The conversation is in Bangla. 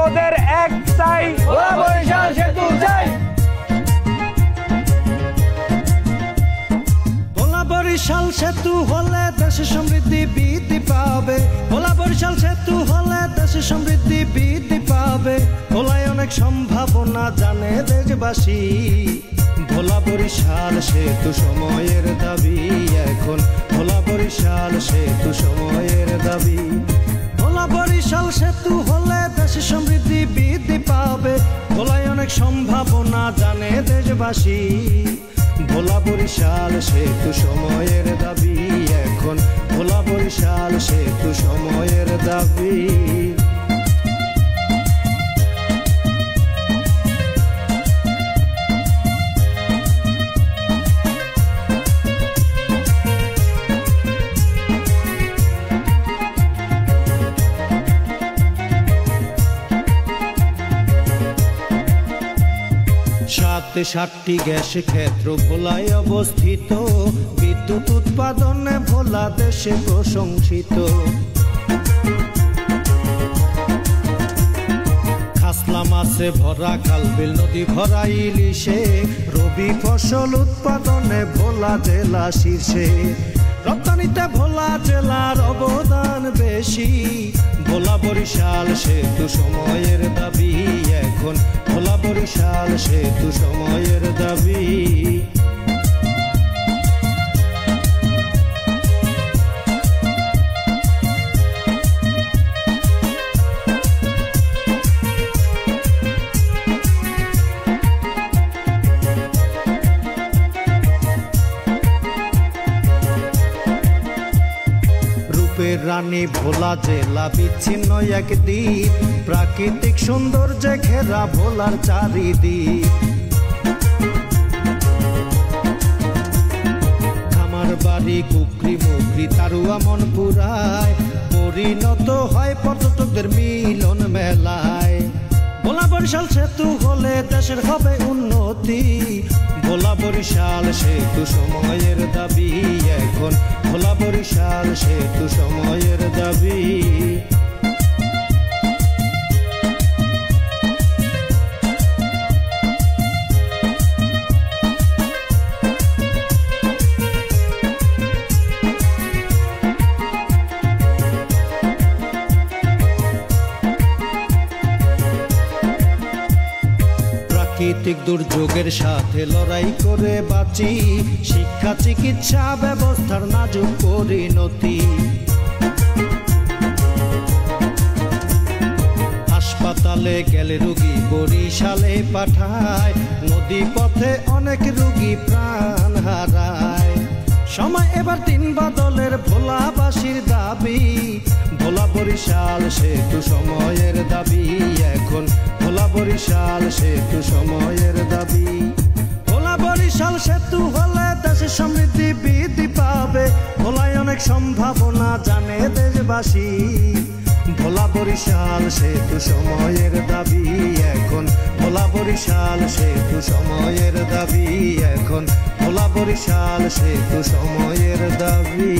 মোদের একটাই, ভোলা বরিশাল সেতু চাই। ভোলা বরিশাল সেতু হলে দেশে সমৃদ্ধি বৃদ্ধি পাবে। ভোলা বরিশাল সেতু হলে দেশে সমৃদ্ধি বৃদ্ধি পাবে। ভোলায় অনেক সম্ভাবনা জানে দেশবাসী। ভোলা বরিশাল সেতু সময়ের দাবি এখন। ভোলা বরিশাল সেতু সময়ের দাবি। ভোলা বরিশাল সেতু হলে দেশে সমৃদ্ধি বৃদ্ধি পাবে। ভোলায় অনেক সম্ভাবনা জানে দেশবাসী। ভোলা বরিশাল সেতু সময়ের দাবি এখন। ভোলা বরিশাল সেতু সময়ের দাবি। সাতটি গ্যাস ক্ষেত্র ভোলায় অবস্থিত। বিদ্যুৎ উৎপাদনে ভোলা দেশে প্রশংসিত। খাসলা মাছে ভরা খালবিল, নদী ভরা ইলিশে। রবি ফসল উৎপাদনে ভোলা জেলা শীর্ষে। রপ্তানিতে ভোলা জেলার অবদান বেশি। ভোলা বরিশাল সেতু সময়ের দাবি এখন। ভোলা বরিশাল সেতু সময়ের দাবি। রানী ভোলা জেলা বিচ্ছিন্ন এক দ্বীপ। প্রাকৃতিক সৌন্দর্যে ঘেরা ভোলার চারিদিক। খামার বাড়ি কুকরি মুকরি তারুয়া মন পুরায়। পরিণত হয় পর্যটকদের মিলন মেলায়। ভোলা বরিশাল সেতু হলে দেশের হবে উন্নতি। ভোলা বরিশাল সেতু সময়ের দাবি এখন। ভোলা বরিশাল সেতু সময়ের দাবি। প্রাকৃতিক দুর্যোগের সাথে লড়াই করে বাঁচি। শিক্ষা চিকিৎসা ব্যবস্থার নাজুক পরিণতি। হাসপাতালে গেলে রোগী বরিশালে পাঠায়। নদী পথে অনেক রোগী প্রাণ হারায়। সময় এবার তিন বাদলের ভোলাবাসীর দাবি। ভোলা বরিশাল সেতু সময়ের দাবি এখন। ভোলা বরিশাল সেতু সময়ের দাবি। ভোলা বরিশাল সেতু হলে দেশে সমৃদ্ধি বৃদ্ধি পাবে। ভোলায় অনেক সম্ভাবনা জানে দেশবাসী। ভোলা বরিশাল সেতু সময়ের দাবি এখন। ভোলা বরিশাল সেতু সময়ের দাবি এখন। ভোলা বরিশাল সেতু সময়ের দাবি।